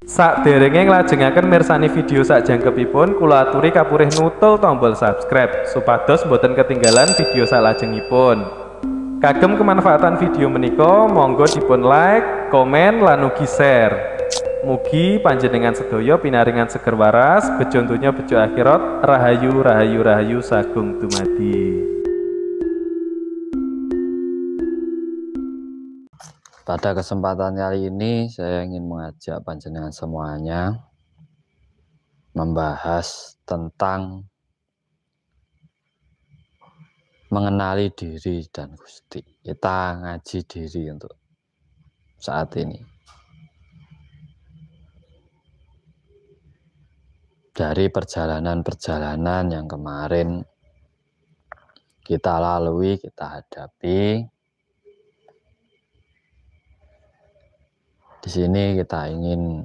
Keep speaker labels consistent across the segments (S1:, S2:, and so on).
S1: Sakderenge nglajengaken mirsani video sakjangkepipun, kula aturi kapurih nutul tombol subscribe supados boten ketinggalan video salajengipun. Kagem kemanfaatan video menika, monggo dipun like, komen, lan ugi share. Mugi panjenengan sedaya pinaringan seger waras, bejo donya bejo akhirat, rahayu rahayu rahayu sagung dumadi.
S2: Pada kesempatan kali ini saya ingin mengajak panjenengan semuanya membahas tentang mengenali diri dan Gusti. Kita ngaji diri untuk saat ini. Dari perjalanan-perjalanan yang kemarin kita lalui, kita hadapi, di sini kita ingin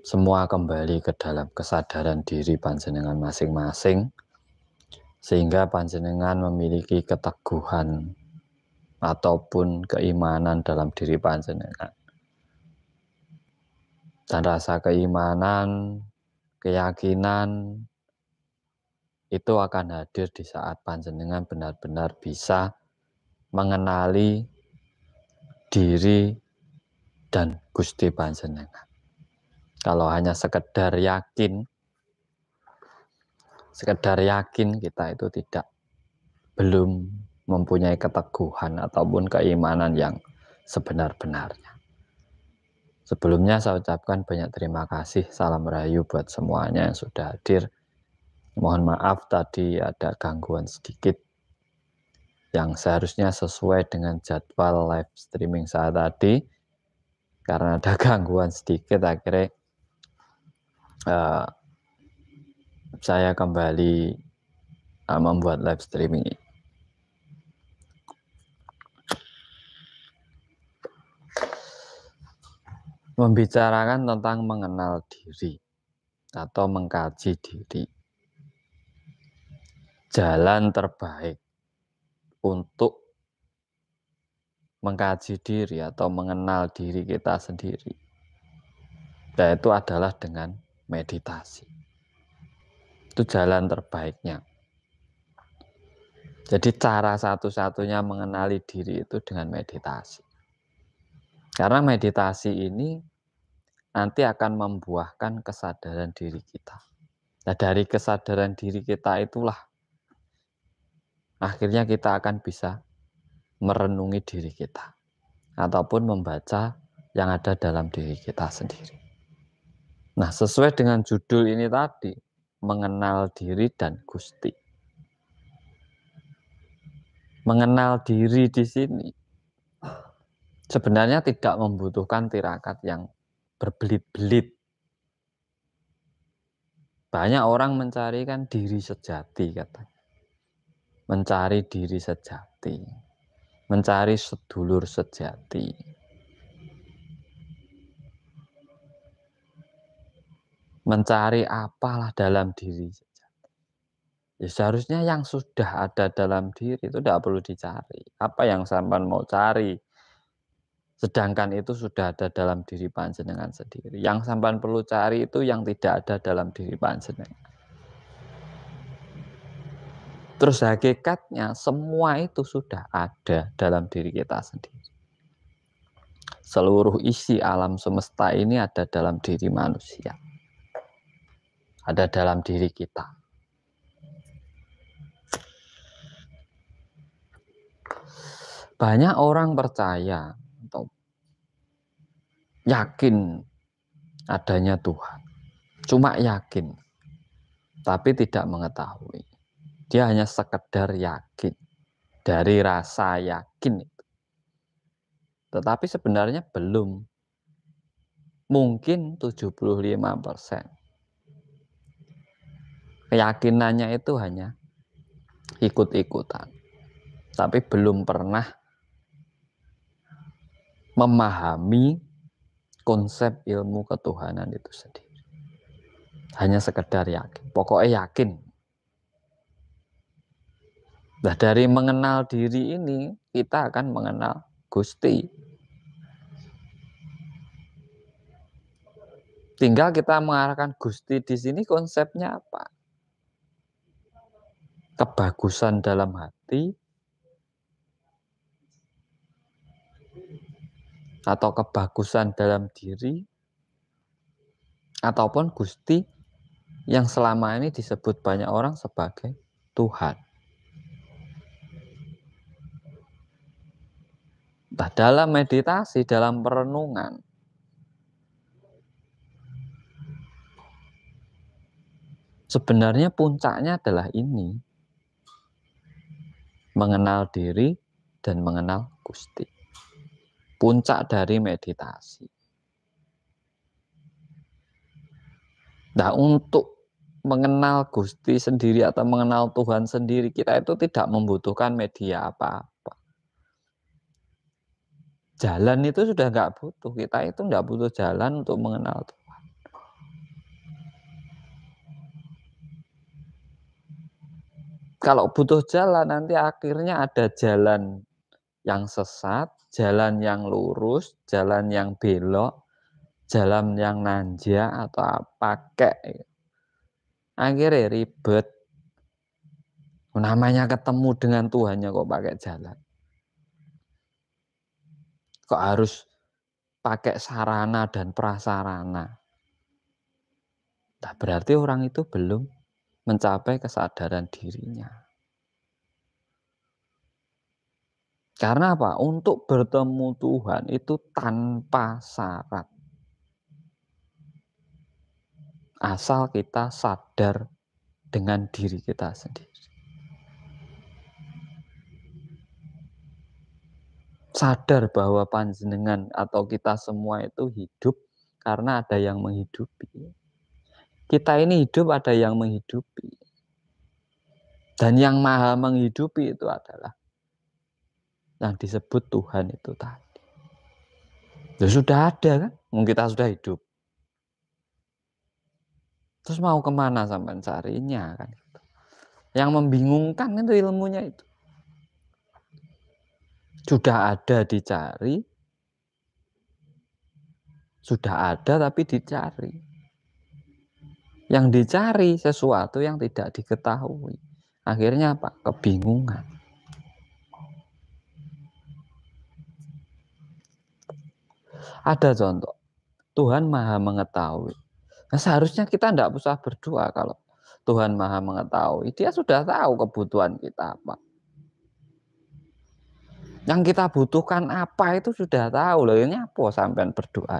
S2: semua kembali ke dalam kesadaran diri panjenengan masing-masing, sehingga panjenengan memiliki keteguhan ataupun keimanan dalam diri panjenengan. Dan rasa keimanan, keyakinan itu akan hadir di saat panjenengan benar-benar bisa mengenali diri dan Gusti panjenengan. Kalau hanya sekedar yakin kita itu belum mempunyai keteguhan ataupun keimanan yang sebenar-benarnya. Sebelumnya saya ucapkan banyak terima kasih, salam rahayu buat semuanya yang sudah hadir. Mohon maaf tadi ada gangguan sedikit yang seharusnya sesuai dengan jadwal live streaming saya tadi. Karena ada gangguan sedikit, akhirnya saya kembali membuat live streaming ini. Membicarakan tentang mengenal diri atau mengkaji diri. Jalan terbaik untuk mengkaji diri atau mengenal diri kita sendiri, yaitu adalah dengan meditasi. Itu jalan terbaiknya. Jadi cara satu-satunya mengenali diri itu dengan meditasi. Karena meditasi ini nanti akan membuahkan kesadaran diri kita. Nah, dari kesadaran diri kita itulah akhirnya kita akan bisa merenungi diri kita ataupun membaca yang ada dalam diri kita sendiri. Nah, sesuai dengan judul ini tadi, mengenal diri dan Gusti. Mengenal diri di sini sebenarnya tidak membutuhkan tirakat yang berbelit-belit. Banyak orang mencari kan diri sejati katanya. Mencari diri sejati. Mencari sedulur sejati. Mencari apalah dalam diri sejati. Ya seharusnya yang sudah ada dalam diri itu tidak perlu dicari. Apa yang sampean mau cari? Sedangkan itu sudah ada dalam diri panjenengan sendiri. Yang sampean perlu cari itu yang tidak ada dalam diri panjenengan. Terus hakikatnya semua itu sudah ada dalam diri kita sendiri. Seluruh isi alam semesta ini ada dalam diri manusia. Ada dalam diri kita. Banyak orang percaya atau yakin adanya Tuhan. Cuma yakin, tapi tidak mengetahui. Dia hanya sekedar yakin, dari rasa yakin itu. Tetapi sebenarnya belum. Mungkin 75%. Keyakinannya itu hanya ikut-ikutan. Tapi belum pernah memahami konsep ilmu ketuhanan itu sendiri. Hanya sekedar yakin. Pokoknya yakin. Nah, dari mengenal diri ini, kita akan mengenal Gusti. Tinggal kita mengarahkan Gusti di sini konsepnya apa? Kebagusan dalam hati atau kebagusan dalam diri ataupun Gusti yang selama ini disebut banyak orang sebagai Tuhan. Nah, dalam meditasi, dalam perenungan, sebenarnya puncaknya adalah ini, mengenal diri dan mengenal Gusti. Puncak dari meditasi. Nah, untuk mengenal Gusti sendiri atau mengenal Tuhan sendiri, kita itu tidak membutuhkan media apa-apa. Jalan itu sudah nggak butuh. Kita itu nggak butuh jalan untuk mengenal Tuhan. Kalau butuh jalan, nanti akhirnya ada jalan yang sesat, jalan yang lurus, jalan yang belok, jalan yang nanja atau pakai. Akhirnya ribet. Namanya ketemu dengan Tuhannya kok pakai jalan. Kok harus pakai sarana dan prasarana. Nah, berarti orang itu belum mencapai kesadaran dirinya. Karena apa? Untuk bertemu Tuhan itu tanpa syarat. Asal kita sadar dengan diri kita sendiri. Sadar bahwa panjenengan atau kita semua itu hidup karena ada yang menghidupi. Kita ini hidup ada yang menghidupi. Dan yang maha menghidupi itu adalah yang disebut Tuhan itu tadi. Ya sudah ada kan, kita sudah hidup. Terus mau kemana sampai carinya kan? Yang membingungkan itu ilmunya itu. Sudah ada dicari, sudah ada tapi dicari. Yang dicari sesuatu yang tidak diketahui. Akhirnya apa? Kebingungan. Ada contoh. Tuhan maha mengetahui. Nah, seharusnya kita tidak usah berdoa kalau Tuhan maha mengetahui. Dia sudah tahu kebutuhan kita apa. Yang kita butuhkan apa itu sudah tahu. Loh, ini apa sampean berdoa?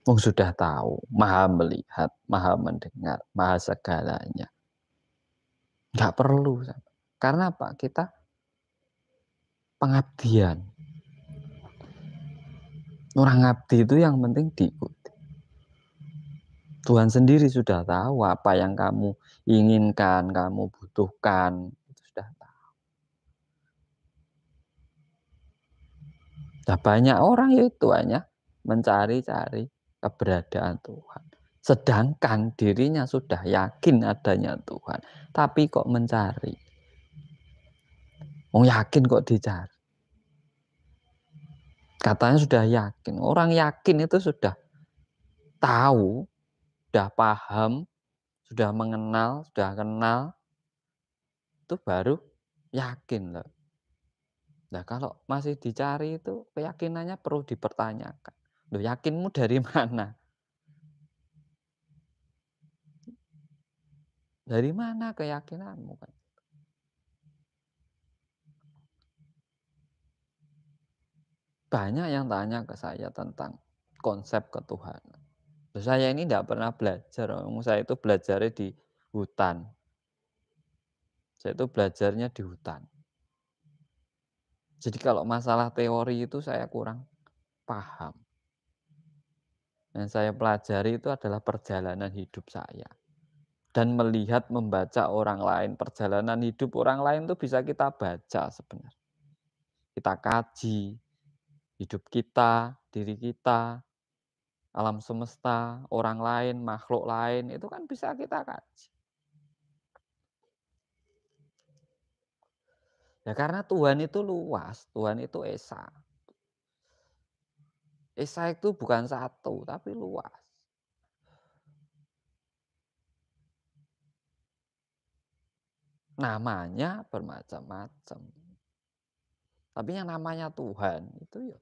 S2: Sudah tahu, maha melihat, maha mendengar, maha segalanya. Nggak perlu. Karena apa? Kita pengabdian. Orang ngabdi itu yang penting diikuti. Tuhan sendiri sudah tahu apa yang kamu inginkan, kamu butuhkan. Itu sudah tahu. Nah, banyak orang itu hanya mencari-cari keberadaan Tuhan. Sedangkan dirinya sudah yakin adanya Tuhan. Tapi kok mencari? Yakin kok dicari? Katanya sudah yakin. Orang yakin itu sudah tahu, sudah paham, sudah mengenal, sudah kenal. Itu baru yakin loh. Nah, kalau masih dicari itu keyakinannya perlu dipertanyakan. Loh, yakinmu dari mana? Dari mana keyakinanmu kan? Banyak yang tanya ke saya tentang konsep ketuhanan. Saya ini tidak pernah belajar. Saya itu belajarnya di hutan. Saya itu belajarnya di hutan. Jadi kalau masalah teori itu saya kurang paham. Yang saya pelajari itu adalah perjalanan hidup saya. Dan melihat, membaca orang lain. Perjalanan hidup orang lain itu bisa kita baca sebenarnya. Kita kaji hidup kita, diri kita, alam semesta, orang lain, makhluk lain. Itu kan bisa kita kaji. Ya karena Tuhan itu luas, Tuhan itu esa. Esa itu bukan satu, tapi luas. Namanya bermacam-macam. Tapi yang namanya Tuhan itu ya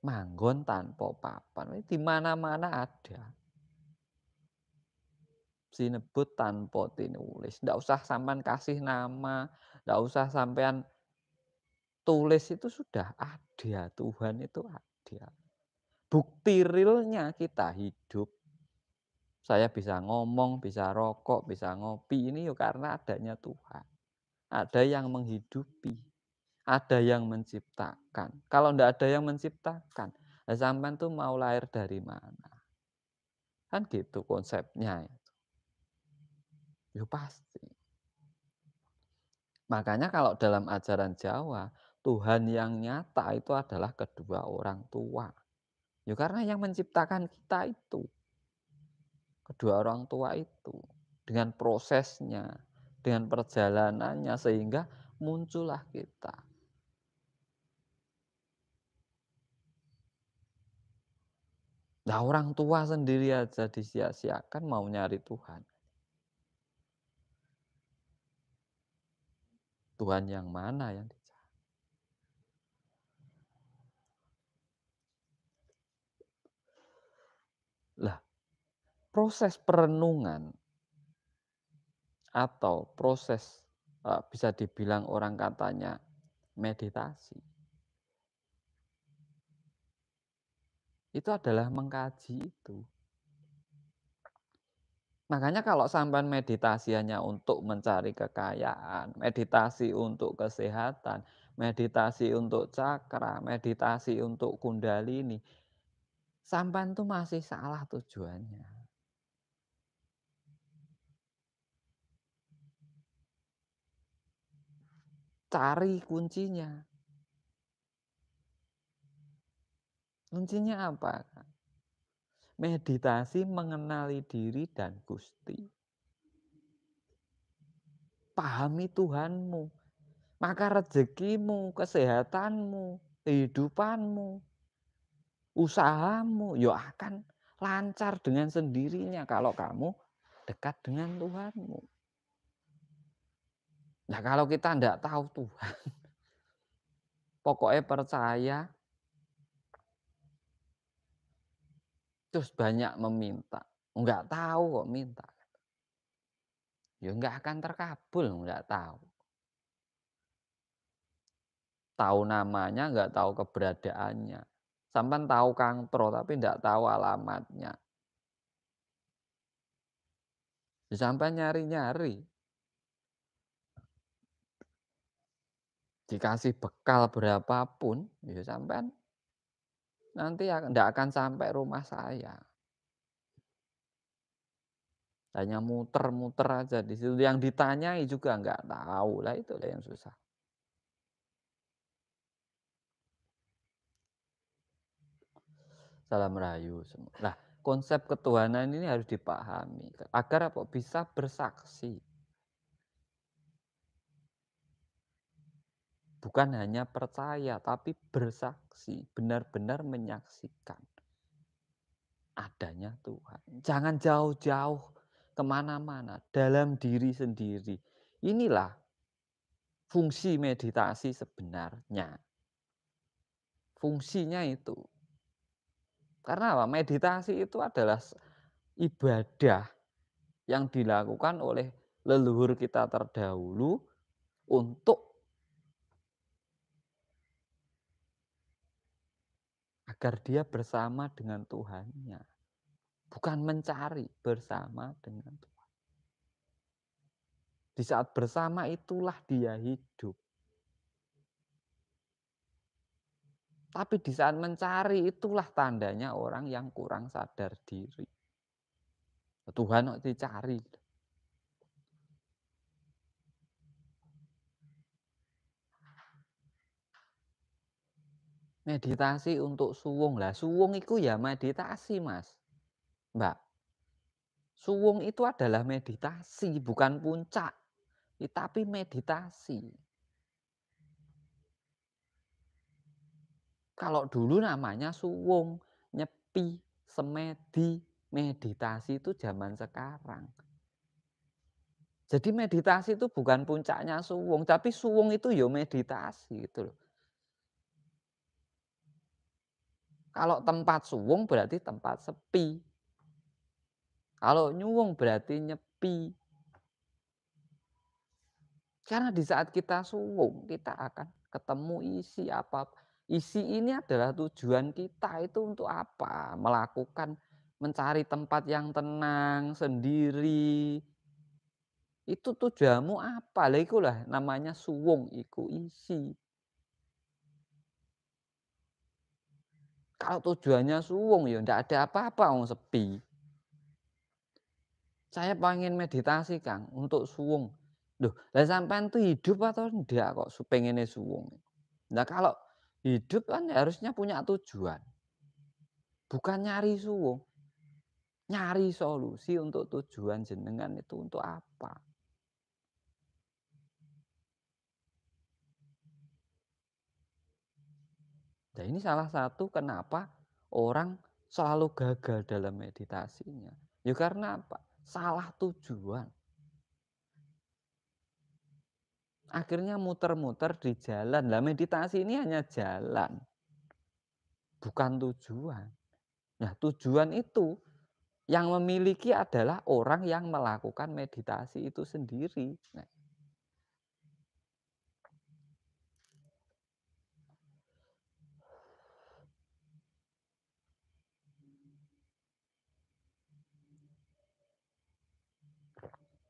S2: manggon tanpa papan. Di mana-mana ada. Sinebut tanpa tinulis. Ndak usah sampean kasih nama, ndak usah sampean tulis, itu sudah ada. Tuhan itu ada. Bukti realnya kita hidup. Saya bisa ngomong, bisa rokok, bisa ngopi, ini yuk karena adanya Tuhan. Ada yang menghidupi, ada yang menciptakan. Kalau ndak ada yang menciptakan, sampean tuh mau lahir dari mana? Kan gitu konsepnya. Ya pasti. Makanya kalau dalam ajaran Jawa, Tuhan yang nyata itu adalah kedua orang tua. Ya karena yang menciptakan kita itu, kedua orang tua itu. Dengan prosesnya, dengan perjalanannya, sehingga muncullah kita. Nah orang tua sendiri aja disia-siakan mau nyari Tuhan. Tuhan yang mana yang dicari? Lah, proses perenungan atau proses bisa dibilang orang katanya meditasi, itu adalah mengkaji itu. Makanya kalau sampean meditasi hanya untuk mencari kekayaan, meditasi untuk kesehatan, meditasi untuk cakra, meditasi untuk kundalini, sampean tuh masih salah tujuannya. Cari kuncinya. Kuncinya apa? Meditasi mengenali diri dan Gusti. Pahami Tuhanmu, maka rezekimu, kesehatanmu, kehidupanmu, usahamu, ya akan lancar dengan sendirinya kalau kamu dekat dengan Tuhanmu. Nah kalau kita tidak tahu Tuhan, pokoknya percaya, terus banyak meminta, nggak tahu kok minta, ya nggak akan terkabul, nggak tahu. Tahu namanya, nggak tahu keberadaannya. Sampai tahu kangtro, tapi nggak tahu alamatnya. Sampai nyari-nyari. Dikasih bekal berapapun, ya sampai nanti nggak akan sampai rumah saya. Hanya muter-muter aja di situ. Yang ditanyai juga nggak tahu. Lah itulah yang susah. Salam rayu semua. Nah, konsep ketuhanan ini harus dipahami agar apa bisa bersaksi. Bukan hanya percaya, tapi bersaksi, benar-benar menyaksikan adanya Tuhan. Jangan jauh-jauh kemana-mana, dalam diri sendiri. Inilah fungsi meditasi sebenarnya. Fungsinya itu. Karena apa? Meditasi itu adalah ibadah yang dilakukan oleh leluhur kita terdahulu untuk agar dia bersama dengan Tuhannya. Bukan mencari, bersama dengan Tuhan. Di saat bersama itulah dia hidup. Tapi di saat mencari itulah tandanya orang yang kurang sadar diri. Tuhan kok dicari. Meditasi untuk suwung lah. Suwung itu ya meditasi, Mas. Mbak. Suwung itu adalah meditasi, bukan puncak. Tapi meditasi. Kalau dulu namanya suwung, nyepi, semedi, meditasi itu zaman sekarang. Jadi meditasi itu bukan puncaknya suwung, tapi suwung itu ya meditasi gitu loh. Kalau tempat suwung berarti tempat sepi. Kalau nyuwung berarti nyepi. Karena di saat kita suwung, kita akan ketemu isi apa. Isi ini adalah tujuan kita itu untuk apa? Melakukan, mencari tempat yang tenang, sendiri. Itu tujuanmu apa? Lah ikulah namanya suwung, iku isi. Kalau tujuannya suwung ya ndak ada apa-apa wong sepi. Saya pengen meditasi Kang, untuk suwung. Loh, lah sampean tuh hidup atau ndak kok pengennya suwung? Nah kalau hidup kan harusnya punya tujuan, bukan nyari suwung. Nyari solusi untuk tujuan jenengan itu untuk apa? Nah ini salah satu kenapa orang selalu gagal dalam meditasinya. Ya karena apa? Salah tujuan. Akhirnya muter-muter di jalan. Lah meditasi ini hanya jalan, bukan tujuan. Nah, tujuan itu yang memiliki adalah orang yang melakukan meditasi itu sendiri. Nah,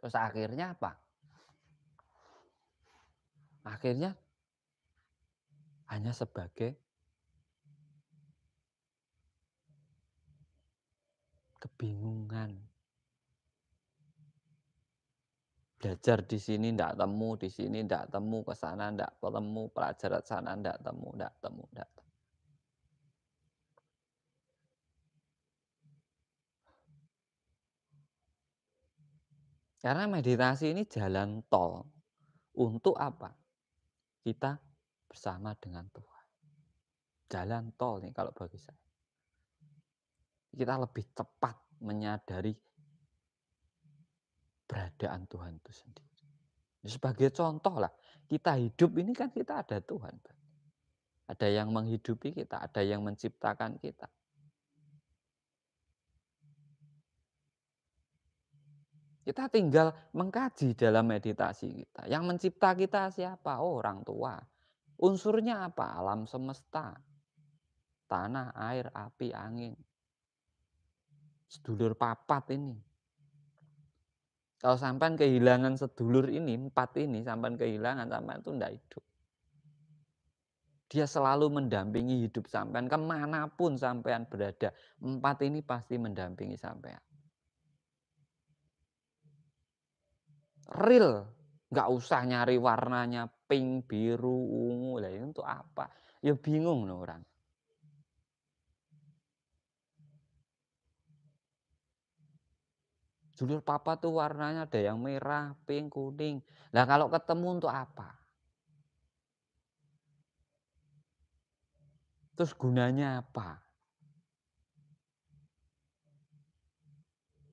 S2: terus akhirnya apa? Akhirnya hanya sebagai kebingungan. Belajar di sini ndak temu, di sini ndak temu, ke sana ndak ketemu, pelajaran sana ndak temu, ndak temu, ndak temu. Karena meditasi ini jalan tol untuk apa? Kita bersama dengan Tuhan. Jalan tol nih kalau bagi saya. Kita lebih cepat menyadari keberadaan Tuhan itu sendiri. Sebagai contoh lah, kita hidup ini kan kita ada Tuhan. Ada yang menghidupi kita, ada yang menciptakan kita. Kita tinggal mengkaji dalam meditasi kita. Yang mencipta kita siapa? Oh, orang tua. Unsurnya apa? Alam semesta. Tanah, air, api, angin. Sedulur papat ini. Kalau sampai kehilangan sedulur ini, empat ini, sampai kehilangan, sampai itu tidak hidup. Dia selalu mendampingi hidup sampean kemanapun sampean berada. Empat ini pasti mendampingi sampean. Real, nggak usah nyari warnanya pink, biru, ungu. Lah itu untuk apa? Ya bingung loh orang. Julur papa tuh warnanya ada yang merah, pink, kuning. Lah kalau ketemu untuk apa? Terus gunanya apa?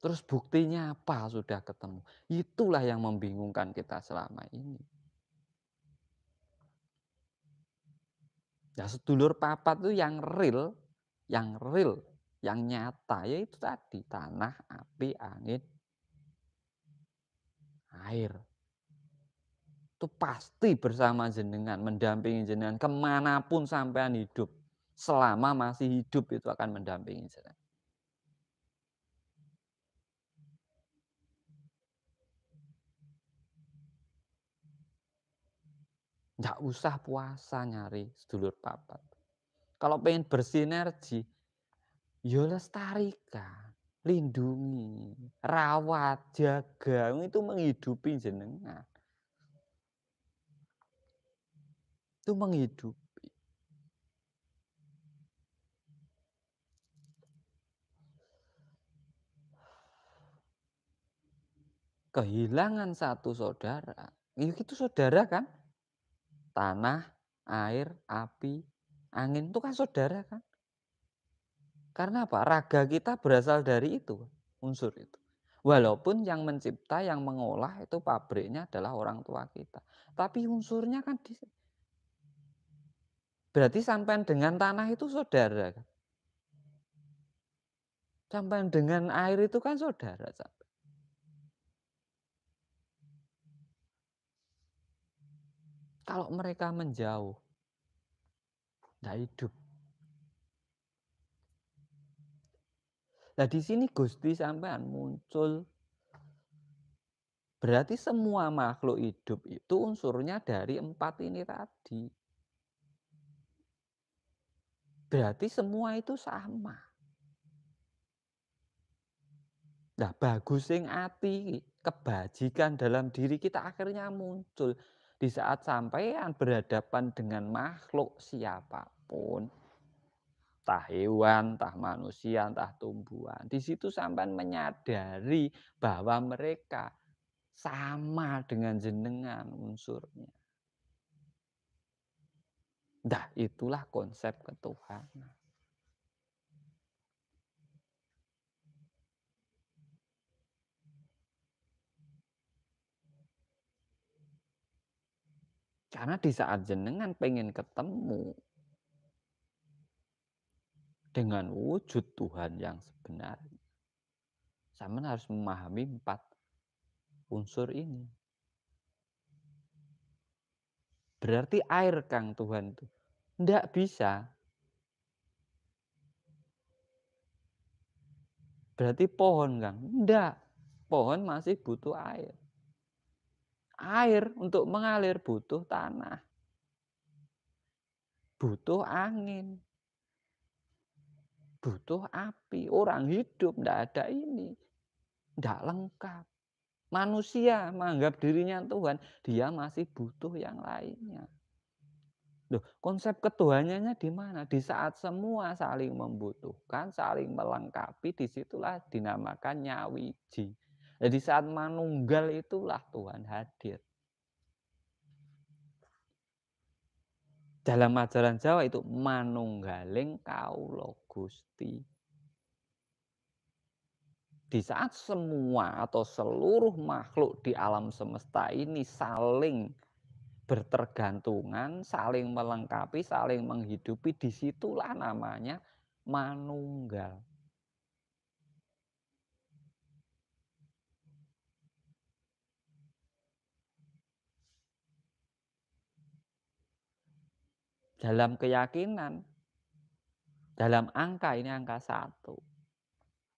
S2: Terus buktinya apa sudah ketemu? Itulah yang membingungkan kita selama ini. Ya sedulur papat itu yang real, yang nyata yaitu tadi tanah, api, angin, air. Itu pasti bersama jenengan, mendampingi jenengan kemanapun sampean hidup. Selama masih hidup itu akan mendampingi jenengan. Nggak usah puasa nyari sedulur papat. Kalau pengen bersinergi, ya lestarikan, lindungi, rawat, jaga, itu menghidupi jenengan. Itu menghidupi. Kehilangan satu saudara, ya itu saudara kan? Tanah, air, api, Angin itu kan saudara kan. Karena apa? Raga kita berasal dari itu, unsur itu. Walaupun yang mencipta, yang mengolah itu pabriknya adalah orang tua kita. Tapi unsurnya kan berarti sampean dengan tanah itu saudara kan. Sampean dengan air itu kan saudara. Kalau mereka menjauh, tidak hidup. Nah di sini Gusti sampean muncul. Berarti semua makhluk hidup itu unsurnya dari 4 ini tadi. Berarti semua itu sama. Nah, bagus sing ati, kebajikan dalam diri kita akhirnya muncul di saat sampean berhadapan dengan makhluk siapapun, entah hewan, entah manusia, entah tumbuhan. Di situ sampean menyadari bahwa mereka sama dengan jenengan unsurnya. Nah, itulah konsep ketuhanan. Karena di saat jenengan pengen ketemu dengan wujud Tuhan yang sebenarnya, sampean harus memahami 4 unsur ini. Berarti air Kang Tuhan itu ndak bisa. Berarti pohon Kang, ndak. Pohon masih butuh air. Air untuk mengalir butuh tanah, butuh angin, butuh api. Orang hidup ndak ada ini, ndak lengkap. Manusia menganggap dirinya Tuhan, dia masih butuh yang lainnya. Loh, konsep ketuhanannya di mana? Di saat semua saling membutuhkan, saling melengkapi, disitulah dinamakan nyawiji. Jadi saat manunggal itulah Tuhan hadir. Dalam ajaran Jawa itu manunggaling Kawula Gusti. Di saat semua atau seluruh makhluk di alam semesta ini saling bertergantungan, saling melengkapi, saling menghidupi, disitulah namanya manunggal. Dalam keyakinan, dalam angka ini angka 1.